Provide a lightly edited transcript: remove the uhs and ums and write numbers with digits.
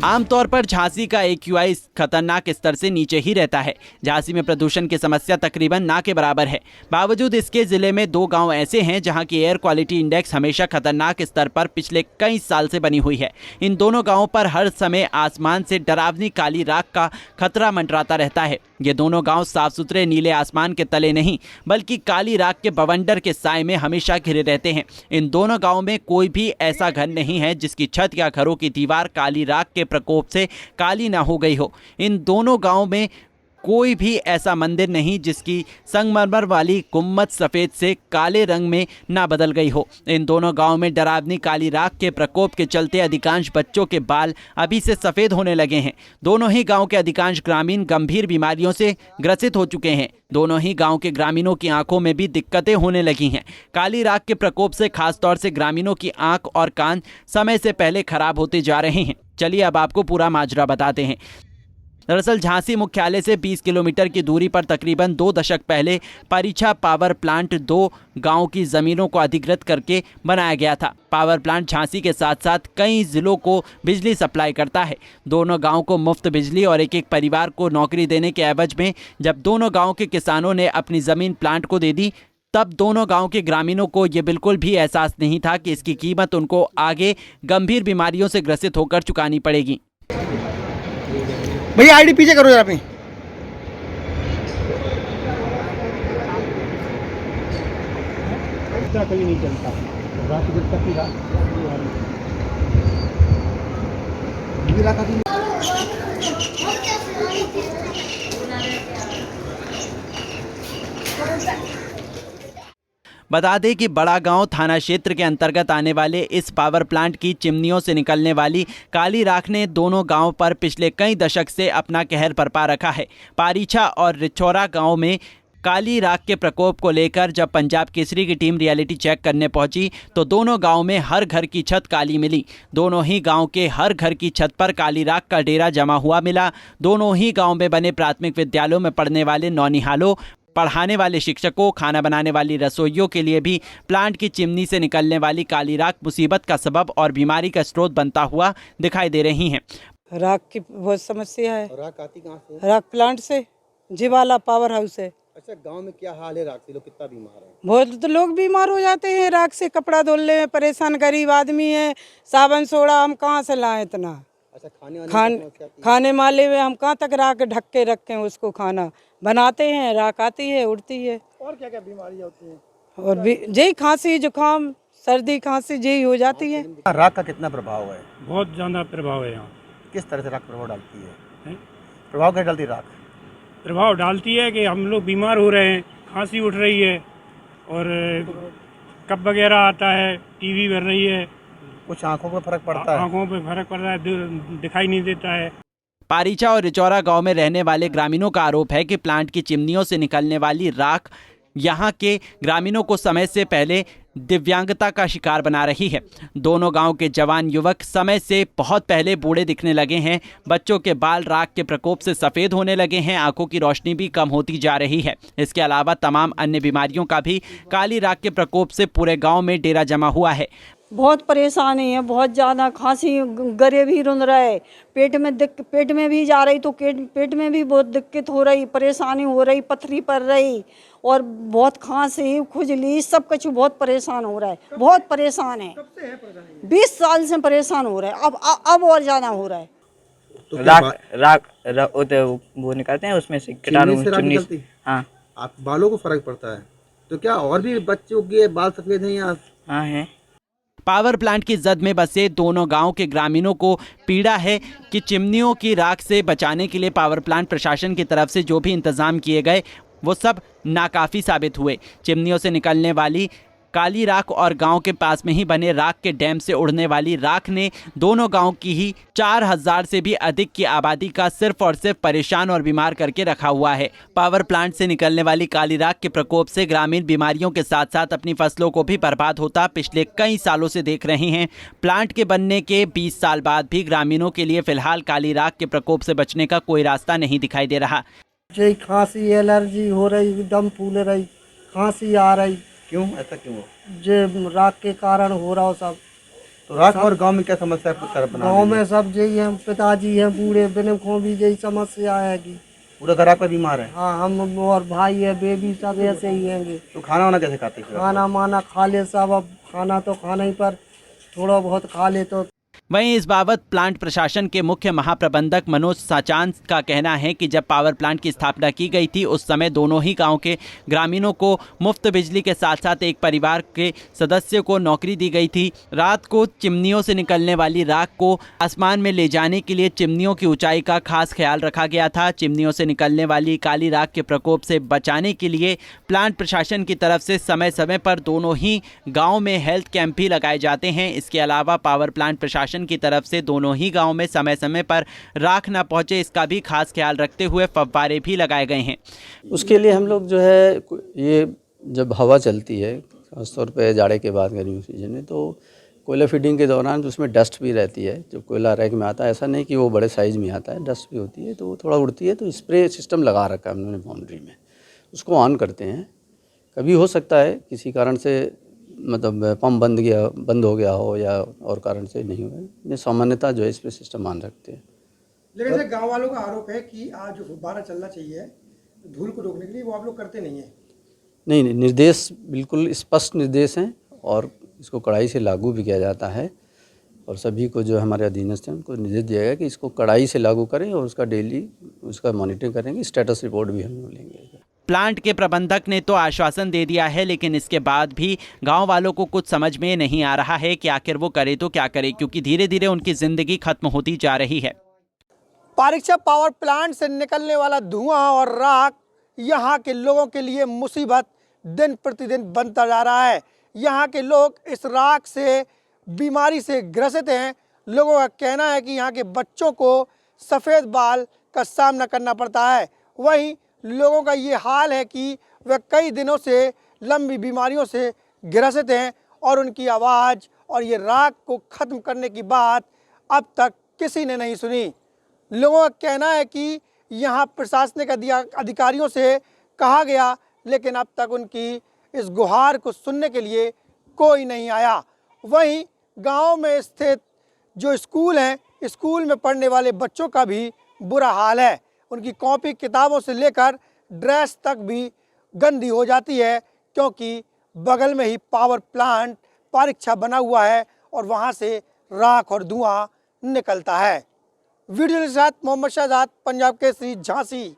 आमतौर पर झांसी का AQI खतरनाक स्तर से नीचे ही रहता है। झांसी में प्रदूषण की समस्या तकरीबन ना के बराबर है। बावजूद इसके जिले में 2 गांव ऐसे हैं जहां की एयर क्वालिटी इंडेक्स हमेशा खतरनाक स्तर पर पिछले कई साल से बनी हुई है। इन दोनों गांवों पर हर समय आसमान से डरावनी काली राख का खतरा मंडराता रहता है। ये दोनों गांव साफ सुथरे नीले आसमान के तले नहीं बल्कि काली राख के बवंडर के साए में हमेशा घिरे रहते हैं। इन दोनों गांवों में कोई भी ऐसा घर नहीं है जिसकी छत या घरों की दीवार काली राख के प्रकोप से काली ना हो गई हो। इन दोनों गांवों में कोई भी ऐसा मंदिर नहीं जिसकी संगमरमर वाली गुम्मद सफेद से काले रंग में ना बदल गई हो। इन दोनों गांवों में डरावनी काली राख के प्रकोप के चलते अधिकांश बच्चों के बाल अभी से सफेद होने लगे हैं। दोनों ही गांव के अधिकांश ग्रामीण गंभीर बीमारियों से ग्रसित हो चुके हैं। दोनों ही गांव के ग्रामीणों की आंखों में भी दिक्कतें होने लगी हैं। काली राख के प्रकोप से खासतौर से ग्रामीणों की आंख और कान समय से पहले खराब होते जा रहे हैं। चलिए अब आपको पूरा माजरा बताते हैं। दरअसल झांसी मुख्यालय से 20 किलोमीटर की दूरी पर तकरीबन 2 दशक पहले परिछा पावर प्लांट 2 गांव की जमीनों को अधिग्रहित करके बनाया गया था। पावर प्लांट झांसी के साथ साथ कई जिलों को बिजली सप्लाई करता है। दोनों गांव को मुफ्त बिजली और एक एक परिवार को नौकरी देने के एवज में जब दोनों गांव के किसानों ने अपनी जमीन प्लांट को दे दी, तब दोनों गांव के ग्रामीणों को ये बिल्कुल भी एहसास नहीं था कि इसकी कीमत उनको आगे गंभीर बीमारियों से ग्रसित होकर चुकानी पड़ेगी। भैया आईडी पीछे करो जरा अपनी। कहीं नहीं चलता रात जब तक बता दें कि बड़ा गांव थाना क्षेत्र के अंतर्गत आने वाले इस पावर प्लांट की चिमनियों से निकलने वाली काली राख ने दोनों गांव पर पिछले कई दशक से अपना कहर बरपा रखा है। पारीछा और रिचौरा गांव में काली राख के प्रकोप को लेकर जब पंजाब केसरी की टीम रियलिटी चेक करने पहुंची तो दोनों गांव में हर घर की छत काली मिली। दोनों ही गांव के हर घर की छत पर काली राख का डेरा जमा हुआ मिला। दोनों ही गांव में बने प्राथमिक विद्यालयों में पढ़ने वाले नौनिहालों, पढ़ाने वाले शिक्षकों, खाना बनाने वाली रसोइयों के लिए भी प्लांट की चिमनी से निकलने वाली काली राख मुसीबत का सबब और बीमारी का स्रोत बनता हुआ दिखाई दे रही हैं। राख की बहुत समस्या है। राख आती कहाँ से? राख प्लांट से, जीवाला पावर हाउस है। अच्छा, गांव में क्या हाल है राख से? लोग कितना बीमार हैं? बहुत तो लोग बीमार हो जाते हैं राख से। कपड़ा धोने में परेशान, गरीब आदमी है। साबुन सोडा हम कहाँ से लाएं इतना? अच्छा, खाने वाले में हम कहाँ तक राख ढक के रखें? उसको खाना बनाते हैं, राख आती है, उड़ती है। और क्या क्या बीमारियां होती हैं? और भी यही खांसी, जुकाम, सर्दी, खांसी यही हो जाती है। राख का कितना प्रभाव है? बहुत ज़्यादा प्रभाव है यहाँ। किस तरह से राख प्रभाव डालती है? प्रभाव क्या डालती है राख? प्रभाव डालती है कि हम लोग बीमार हो रहे हैं, खांसी उठ रही है और कफ वगैरह आता है, टीवी बढ़ रही है, कुछ आंखों पे फर्क पड़ता है। आंखों पे फर्क पड़ रहा है, दिखाई नहीं देता है। पारीछा और रिचौरा गांव में रहने वाले ग्रामीणों का आरोप है कि प्लांट की चिमनियों से निकलने वाली राख यहां के ग्रामीणों को समय से पहले दिव्यांगता का शिकार बना रही है। दोनों गांव के जवान युवक समय से बहुत पहले बूढ़े दिखने लगे हैं। बच्चों के बाल राख के प्रकोप से सफ़ेद होने लगे हैं। आंखों की रोशनी भी कम होती जा रही है। इसके अलावा तमाम अन्य बीमारियों का भी काली राख के प्रकोप से पूरे गाँव में डेरा जमा हुआ है। बहुत परेशानी है, बहुत ज़्यादा खांसी, गले भी रुंध रहा है, पेट में भी जा रही तो पेट में भी बहुत दिक्कत हो रही, परेशानी हो रही, पथरी पड़ रही और बहुत खांसी, खुजली, सब कुछ बहुत परेशान हो रहा है। बहुत परेशान है, 20 साल से परेशान हो रहा है। अब और ज़्यादा हो रहा है। तो राख वो निकालते हैं उसमें से कीटाणु, चिमनी। हाँ, आप बालों को फर्क पड़ता है तो क्या और भी बच्चों के बाल सफेद हैं या? हाँ है। पावर प्लांट की जद में बसे दोनों गांव के ग्रामीणों को पीड़ा है कि चिमनियों की राख से बचाने के लिए पावर प्लांट प्रशासन की तरफ से जो भी इंतजाम किए गए वो सब नाकाफी साबित हुए। चिमनियों से निकलने वाली काली राख और गांव के पास में ही बने राख के डैम से उड़ने वाली राख ने दोनों गांव की ही 4000 से भी अधिक की आबादी का सिर्फ और सिर्फ परेशान और बीमार करके रखा हुआ है। पावर प्लांट से निकलने वाली काली राख के प्रकोप से ग्रामीण बीमारियों के साथ साथ अपनी फसलों को भी बर्बाद होता पिछले कई सालों से देख रहे हैं। प्लांट के बनने के 20 साल बाद भी ग्रामीणों के लिए फिलहाल काली राख के प्रकोप से बचने का कोई रास्ता नहीं दिखाई दे रहा। खांसी, एलर्जी हो रही, दम फूल रही, खांसी आ रही। क्यों? ऐसा क्यों? जो राख के कारण हो रहा हो सब। तो राख और गांव में क्या समस्या बना गाँव में सब यही है, पिताजी हैं बूढ़े बिने खो भी यही समस्या आएगी। पूरा घर आपका बीमार है? हाँ, हम और भाई है बेबी सब ऐसे ही हैं। तो खाना वाना कैसे खाते हैं? खाना माना खा ले सब, अब खाना तो खाना ही पर थोड़ा बहुत खा ले तो। वहीं इस बाबत प्लांट प्रशासन के मुख्य महाप्रबंधक मनोज साचान का कहना है कि जब पावर प्लांट की स्थापना की गई थी उस समय दोनों ही गांव के ग्रामीणों को मुफ्त बिजली के साथ साथ एक परिवार के सदस्य को नौकरी दी गई थी। रात को चिमनियों से निकलने वाली राख को आसमान में ले जाने के लिए चिमनियों की ऊंचाई का खास ख्याल रखा गया था। चिमनियों से निकलने वाली काली राख के प्रकोप से बचाने के लिए प्लांट प्रशासन की तरफ से समय समय पर दोनों ही गाँव में हेल्थ कैंप भी लगाए जाते हैं। इसके अलावा पावर प्लांट प्रशासन की तरफ से दोनों ही गांव में समय समय पर राख न पहुंचे इसका भी खास ख्याल रखते हुए फव्वारे भी लगाए गए हैं। उसके लिए हम लोग जो है ये जब हवा चलती है खासतौर पे जाड़े के बाद गर्मी सीजन में, तो कोयला फीडिंग के दौरान तो उसमें डस्ट भी रहती है। जब कोयला रैक में आता है, ऐसा नहीं कि वो बड़े साइज़ में आता है, डस्ट भी होती है तो वो थोड़ा उड़ती है। तो स्प्रे सिस्टम लगा रखा है हमने बाउंड्री में, उसको ऑन करते हैं। कभी हो सकता है किसी कारण से मतलब पंप बंद हो गया हो या और कारण से नहीं हुआ, सामान्यतः जो है इस पर सिस्टम ऑन रखते हैं। लेकिन जैसे गांव वालों का आरोप है कि आज जो फुब्बारा चलना चाहिए धूल को रोकने के लिए, वो आप लोग करते नहीं हैं। नहीं, निर्देश बिल्कुल स्पष्ट निर्देश हैं और इसको कड़ाई से लागू भी किया जाता है। और सभी को जो हमारे अधीनस्थ हैं उनको निर्देश दिया गया कि इसको कड़ाई से लागू करें और उसका डेली उसका मॉनिटरिंग करेंगे। स्टेटस रिपोर्ट भी हम लोग लेंगे। प्लांट के प्रबंधक ने तो आश्वासन दे दिया है, लेकिन इसके बाद भी गांव वालों को कुछ समझ में नहीं आ रहा है कि आखिर वो करे तो क्या करे, क्योंकि धीरे धीरे उनकी जिंदगी खत्म होती जा रही है। पारीक्षा पावर प्लांट से निकलने वाला धुआं और राख यहाँ के लोगों के लिए मुसीबत दिन प्रतिदिन बनता जा रहा है। यहाँ के लोग इस राख से बीमारी से ग्रसित हैं। लोगों का कहना है कि यहाँ के बच्चों को सफ़ेद बाल का सामना करना पड़ता है। वहीं लोगों का ये हाल है कि वे कई दिनों से लंबी बीमारियों से ग्रसित हैं और उनकी आवाज़ और ये राख को ख़त्म करने की बात अब तक किसी ने नहीं सुनी। लोगों का कहना है कि यहाँ प्रशासनिक अधिकारियों से कहा गया, लेकिन अब तक उनकी इस गुहार को सुनने के लिए कोई नहीं आया। वहीं गांव में स्थित जो स्कूल हैं, स्कूल में पढ़ने वाले बच्चों का भी बुरा हाल है। उनकी कॉपी किताबों से लेकर ड्रेस तक भी गंदी हो जाती है, क्योंकि बगल में ही पावर प्लांट पारीक्षा बना हुआ है और वहां से राख और धुआं निकलता है। वीडियो के साथ मोहम्मद शहजाद, पंजाब केसरी, झांसी।